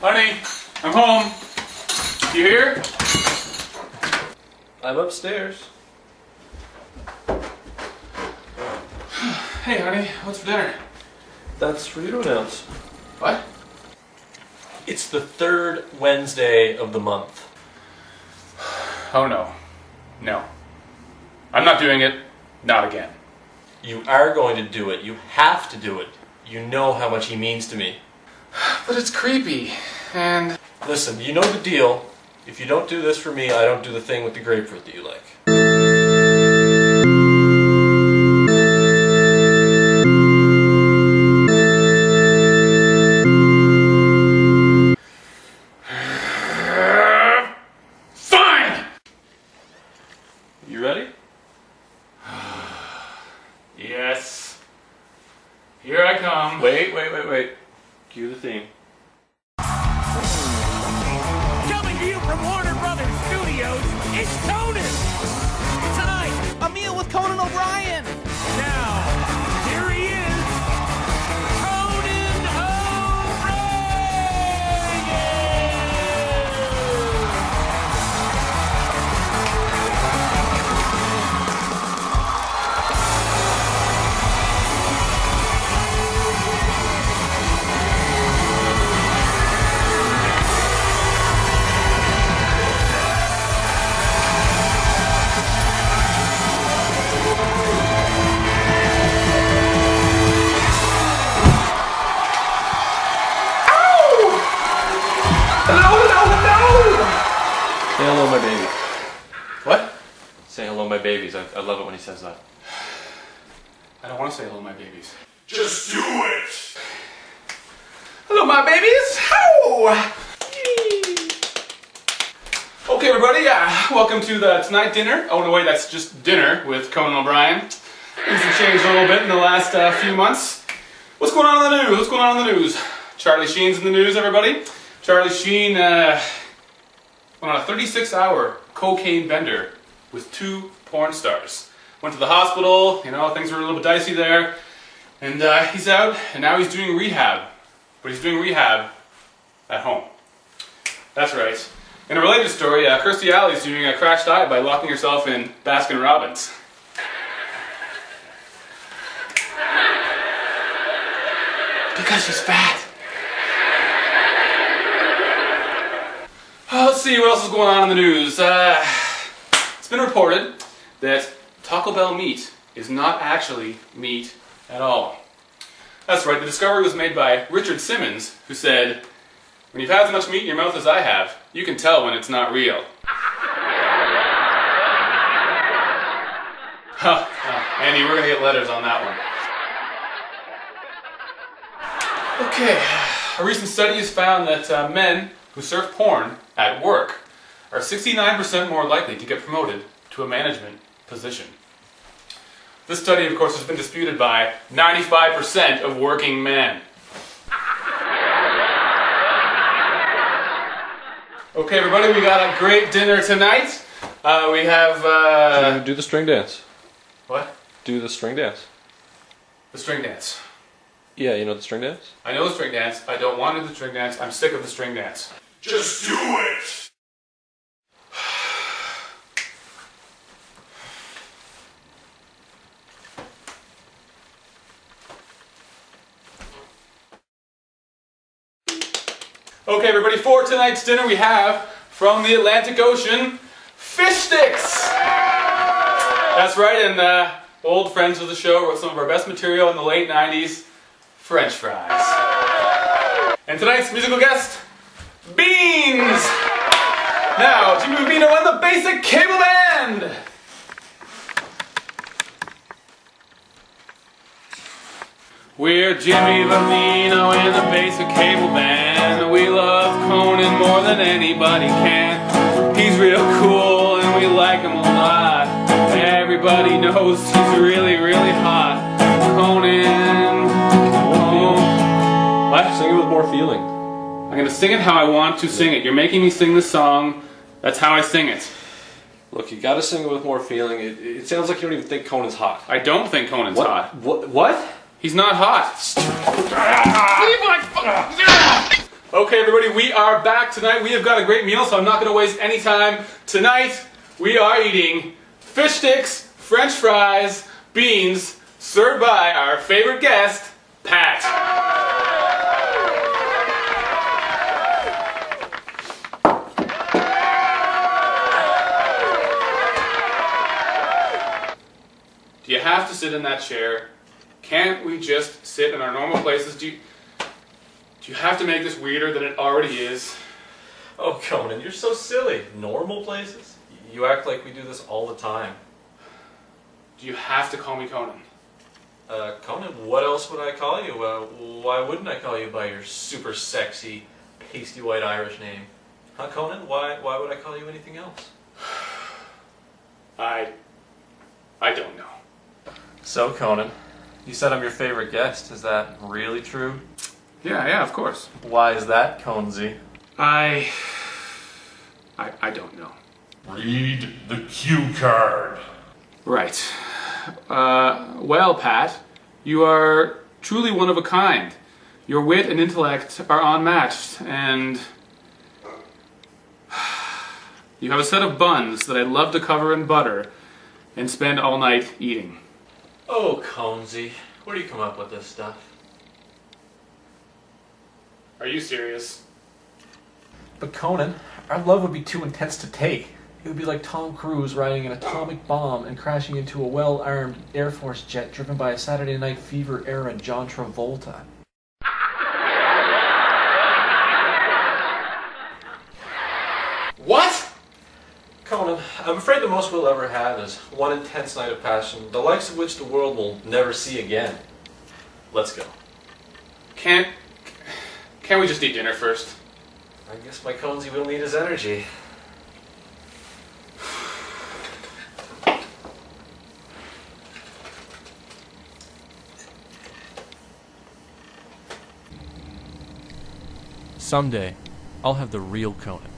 Honey, I'm home. You here? I'm upstairs. Hey, honey, what's for dinner? That's for you to announce. What? It's the third Wednesday of the month. Oh no. No. I'm not doing it. Not again. You are going to do it. You have to do it. You know how much he means to me. But it's creepy, and... Listen, you know the deal. If you don't do this for me, I don't do the thing with the grapefruit that you like. Fine! You ready? Yes. Here I come. Wait. Cue the theme. Coming to you from Warner Brothers Studios, it's Conan! Tonight, a meal with Conan O'Brien! Now, here he is, Conan O'Brien! Say hello, my baby. What? Say hello, my babies. I love it when he says that. I don't want to say hello, my babies. Just do it! Hello, my babies! How? Okay, everybody, welcome to the tonight dinner. Oh, no, wait, that's just dinner with Conan O'Brien. Things have changed a little bit in the last few months. What's going on in the news? What's going on in the news? Charlie Sheen's in the news, everybody. Charlie Sheen went on a 36-hour cocaine bender with 2 porn stars. Went to the hospital, you know, things were a little bit dicey there. And he's out, and now he's doing rehab. But he's doing rehab at home. That's right. In a related story, Kirstie Alley's doing a crash diet by locking herself in Baskin Robbins. Because she's fat. Let's see what else is going on in the news. It's been reported that Taco Bell meat is not actually meat at all. That's right, the discovery was made by Richard Simmons, who said, "When you've had as much meat in your mouth as I have, you can tell when it's not real." Andy, we're going to get letters on that one. Okay, a recent study has found that men who surf porn at work are 69% more likely to get promoted to a management position. This study, of course, has been disputed by 95% of working men. Okay, everybody, we got a great dinner tonight. We have... Do the string dance. What? Do the string dance. The string dance. Yeah, you know the string dance? I know the string dance. I don't want to do the string dance. I'm sick of the string dance. Just do it! Okay, everybody, for tonight's dinner we have, from the Atlantic Ocean, fish sticks! That's right, and old friends of the show wrote some of our best material in the late 90s, French fries. And tonight's musical guest, Beans! Now, Jimmy Rubino and the Basic Cable Band! We're Jimmy Vamino and the Basic Cable Band. We love Conan more than anybody can. He's real cool and we like him a lot. Everybody knows he's really, really hot. Conan. What? Sing it with more feeling. I'm gonna sing it how I want to sing it. You're making me sing this song. That's how I sing it. Look, you gotta sing it with more feeling. It sounds like you don't even think Conan's hot. I don't think Conan's hot. What? He's not hot. Okay, everybody, we are back tonight. We have got a great meal, so I'm not gonna waste any time. Tonight, we are eating fish sticks, French fries, beans, served by our favorite guest, Pat. Do you have to sit in that chair? Can't we just sit in our normal places? Do you have to make this weirder than it already is? Oh, Conan, you're so silly. Normal places? You act like we do this all the time. Do you have to call me Conan? Conan, what else would I call you? Why wouldn't I call you by your super sexy, pasty white Irish name? Huh, Conan? Why would I call you anything else? I don't know. So, Conan, you said I'm your favorite guest. Is that really true? Yeah, of course. Why is that, Conzi? I don't know. Read the cue card. Right. Well, Pat, you are truly one of a kind. Your wit and intellect are unmatched, and you have a set of buns that I'd love to cover in butter and spend all night eating. Oh, Conzi, where do you come up with this stuff? Are you serious? But Conan, our love would be too intense to take. It would be like Tom Cruise riding an atomic bomb and crashing into a well-armed Air Force jet driven by a Saturday Night Fever-era John Travolta. What? Conan, I'm afraid the most we'll ever have is one intense night of passion, the likes of which the world will never see again. Let's go. Can't we just eat dinner first? I guess my Conzi will need his energy. Someday, I'll have the real Conan.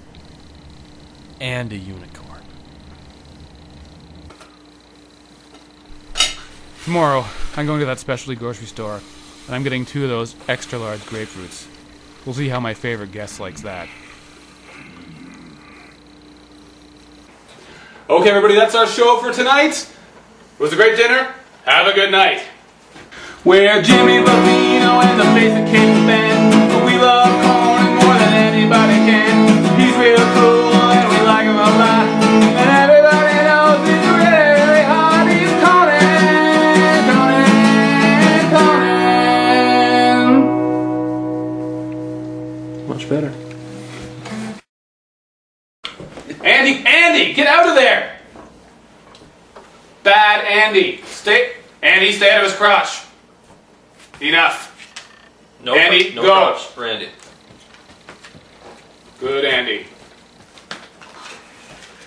And a unicorn. Tomorrow, I'm going to that specialty grocery store, and I'm getting 2 of those extra large grapefruits. We'll see how my favorite guest likes that. Okay, everybody, that's our show for tonight. It was a great dinner. Have a good night. We're Jimmy Bavino and the basic case band, but we love Conan more than anybody can. He's real cool and we like him a lot, and everybody knows he's really, really hot. He's Conan. Much better. Andy, get out of there! Bad Andy. Andy, stay out of his crotch. Enough. No, Andy, no go. props for Andy. Good Andy.